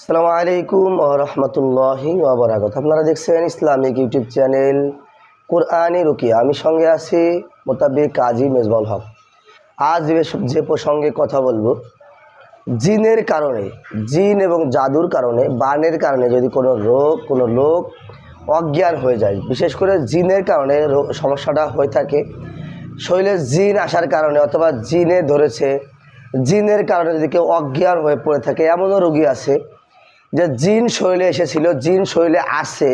আসসালামু আলাইকুম ওয়া রাহমাতুল্লাহি ওয়া বারাকাতুহু। আপনারা দেখছেন ইসলামিক ইউটিউব চ্যানেল কোরআনী রুকিয়া। আমি সঙ্গে আছি মোতাবেক কাজী মেজবাউল হক। আজ যে প্রসঙ্গে কথা বলবো, জিনের কারণে, জিন এবং জাদুর কারণে, বানের কারণে যদি কোনো লোক অজ্ঞান হয়ে যায়, বিশেষ করে জিনের কারণে সমস্যাটা হয়ে থাকে। শরীরে জিন আসার কারণে অথবা জিনে ধরেছে, জিনের কারণে যদি কেউ অজ্ঞান হয়ে পড়ে থাকে, এমনও রোগী আছে যে জিন শরীরে এসেছিল, জিন শরীরে আসে,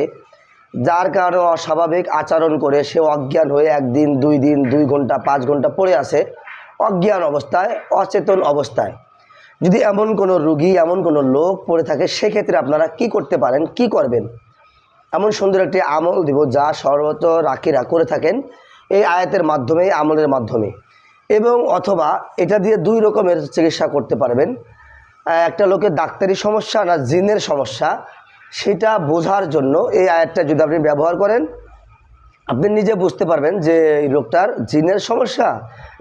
যার কারণে অস্বাভাবিক আচরণ করে সে অজ্ঞান হয়ে একদিন, 2 দিন, 2 ঘন্টা, 5 ঘন্টা পড়ে আসে অজ্ঞান অবস্থায়, অচেতন অবস্থায়। যদি এমন কোনো রোগী, এমন কোনো লোক পড়ে থাকে, সেক্ষেত্রে আপনারা কি করতে পারেন, কি করবেন? এমন সুন্দর একটি আমল দিব যা সর্বত রাকিরা করে থাকেন এই আয়াতের মাধ্যমে, আমলের মাধ্যমে, এবং অথবা এটা দিয়ে 2 রকমের চিকিৎসা করতে পারবেন। একটা লোকের ডাক্তারি সমস্যা না জিনের সমস্যা, সেটা বোঝার জন্য এই আয়াতটা যদি আপনি ব্যবহার করেন, আপনি নিজে বুঝতে পারবেন যে এই লোকটার জিনের সমস্যা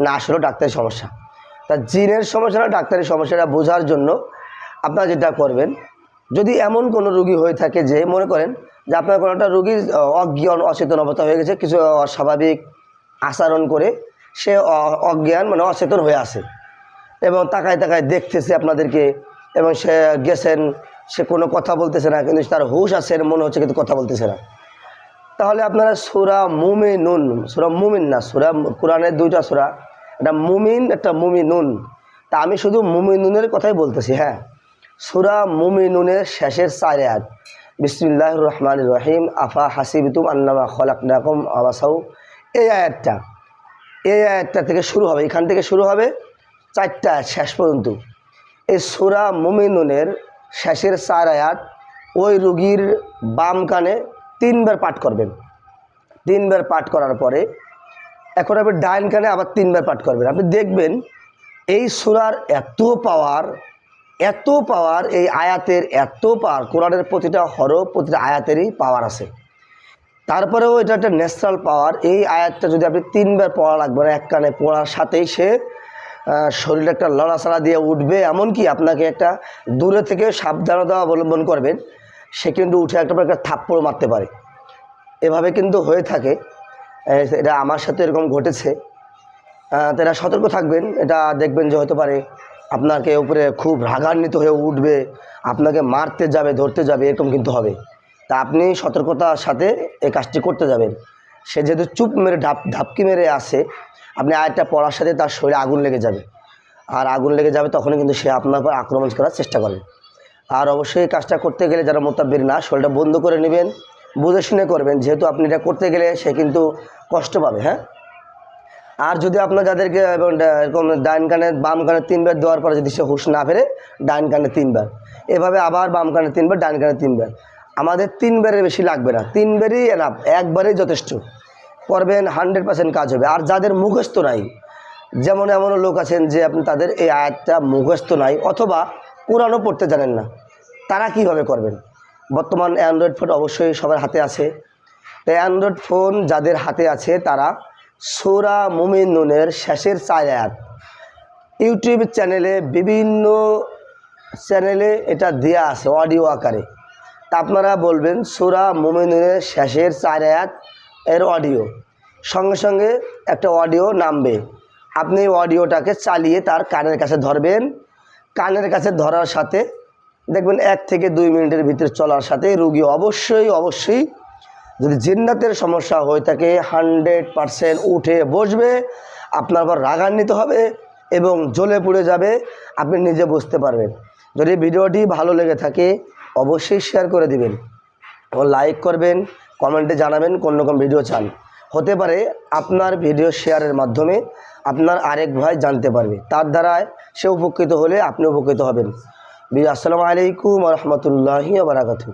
না আসলে ডাক্তারি সমস্যা। তা জিনের সমস্যা না ডাক্তারি সমস্যাটা বোঝার জন্য আপনারা যেটা করবেন, যদি এমন কোনো রোগী হয়ে থাকে যে মনে করেন যে আপনার কোনো একটা রোগীর অজ্ঞান, অচেতন অবস্থা হয়ে গেছে, কিছু অস্বাভাবিক আচরণ করে সে অজ্ঞান মানে অচেতন হয়ে আসে এবং তাকায় তাকায় দেখতেছে আপনাদেরকে, এবং সে গেছেন, সে কোনো কথা বলতেছে না, কিন্তু তার হুঁশ আছে মনে হচ্ছে, কিন্তু কথা বলতেছে না। তাহলে আপনারা সূরা মুমিনুন, সূরা মুমিন না, সূরা কোরআনের 2টা সূরা, একটা মুমিন, একটা মুমিনুন। তা আমি শুধু মুমিনুনের কথাই বলতেছি। হ্যাঁ, সূরা মুমিনুনের শেষের 4 আয়াত, বিসমিল্লাহির রহমানির রহিম, আফা হাসিবতুম আন্নামা খলাকনাকুম আবাসাউ, এই আয়াতটা থেকে শুরু হবে, এখান থেকে শুরু হবে 4টা আয়াত শেষ পর্যন্ত। এই সূরা মুমিনুনের শেষের 4 আয়াত ওই রোগীর বাম কানে 3 বার পাঠ করবেন। 3 বার পাঠ করার পরে এখন আপনি ডাইন কানে আবার 3 বার পাঠ করবেন। আপনি দেখবেন এই সূরার এত পাওয়ার, এই আয়াতের এত পাওয়ার, কোরআনের প্রতিটা হরফ, প্রতিটা আয়াতেরই পাওয়ার আছে। তারপরেও এটা একটা ন্যাচারাল পাওয়ার। এই আয়াতটা যদি আপনি 3 বার পড়া লাগবে না, এক কানে পড়ার সাথেই সে শরীরে একটা লড়াচড়া দিয়ে উঠবে। এমনকি আপনাকে একটা দূরে থেকে সাবধানতা অবলম্বন করবেন, সে কিন্তু উঠে একটা থাপ্পড় মারতে পারে। এভাবে কিন্তু হয়ে থাকে, এটা আমার সাথে এরকম ঘটেছে। তো এটা সতর্ক থাকবেন। এটা দেখবেন যে হতে পারে আপনাকে উপরে খুব রাগান্বিত হয়ে উঠবে, আপনাকে মারতে যাবে, ধরতে যাবে, এরকম কিন্তু হবে। তা আপনি সতর্কতার সাথে এই কাজটি করতে যাবেন। সে যেহেতু চুপ মেরে ঢাপকি মেরে আসে, আপনি আয়াতটা পড়ার সাথে তার শরীরে আগুন লেগে যাবে, আর আগুন লেগে যাবে তখনই কিন্তু সে আপনার উপর আক্রমণ করার চেষ্টা করবে। আর অবশ্যই কাজটা করতে গেলে যারা মোতাব্বির না, শরীরটা বন্ধ করে নেবেন, বুঝে শুনে করবেন, যেহেতু আপনি এটা করতে গেলে সে কিন্তু কষ্ট পাবে। হ্যাঁ, আর যদি আপনার যাদেরকে এরকম ডাইন কানে বাম কানে 3 বার দেওয়ার পরে যদি সে হুঁশ না ফেরে, ডাইন কানে 3 বার, এভাবে আবার বাম কানে 3 বার, ডাইন কানে 3 বার। আমাদের 3 বারের বেশি লাগবে না, 3 বারই এনাফ, একবারেই যথেষ্ট। করবেন, 100% কাজ হবে। আর যাদের মুখস্থ নাই, যেমন এমনও লোক আছেন যে আপনি তাদের এই আয়াতটা মুখস্থ নাই অথবা কোরআনও পড়তে জানেন না, তারা কিভাবে করবেন? বর্তমান অ্যান্ড্রয়েড ফোন অবশ্যই সবার হাতে আছে। তো অ্যান্ড্রয়েড ফোন যাদের হাতে আছে তারা সূরা মুমিনুনের শেষের 4 আয়াত ইউটিউব চ্যানেলে, বিভিন্ন চ্যানেলে এটা দেওয়া আছে অডিও আকারে। তা আপনারা বলবেন সূরা মুমিনুনের শেষের 4 আয়াত এর অডিও, সঙ্গে সঙ্গে একটা অডিও নামবে, আপনি অডিওটাকে চালিয়ে তার কানের কাছে ধরবেন। কানের কাছে ধরার সাথে দেখবেন 1 থেকে 2 মিনিটের ভিতরে চলার সাথে রোগী অবশ্যই যদি জিন্নাতের সমস্যা হয়ে থাকে 100% উঠে বসবে, আপনার পর রাগান্বিত হবে এবং জ্বলে পুড়ে যাবে, আপনি নিজে বুঝতে পারবেন। যদি ভিডিওটি ভালো লেগে থাকে অবশ্যই শেয়ার করে দিবেন ও লাইক করবেন, কমেন্টে জানাবেন কোন রকম ভিডিও চান। হতে পারে আপনার ভিডিও শেয়ারের মাধ্যমে আপনার আরেক ভাই জানতে পারবে, তার দ্বারায় সে উপকৃত হলে আপনি উপকৃত হবেন। আসসালামু আলাইকুম ওয়া রাহমাতুল্লাহি ওয়া বারাকাতুহু।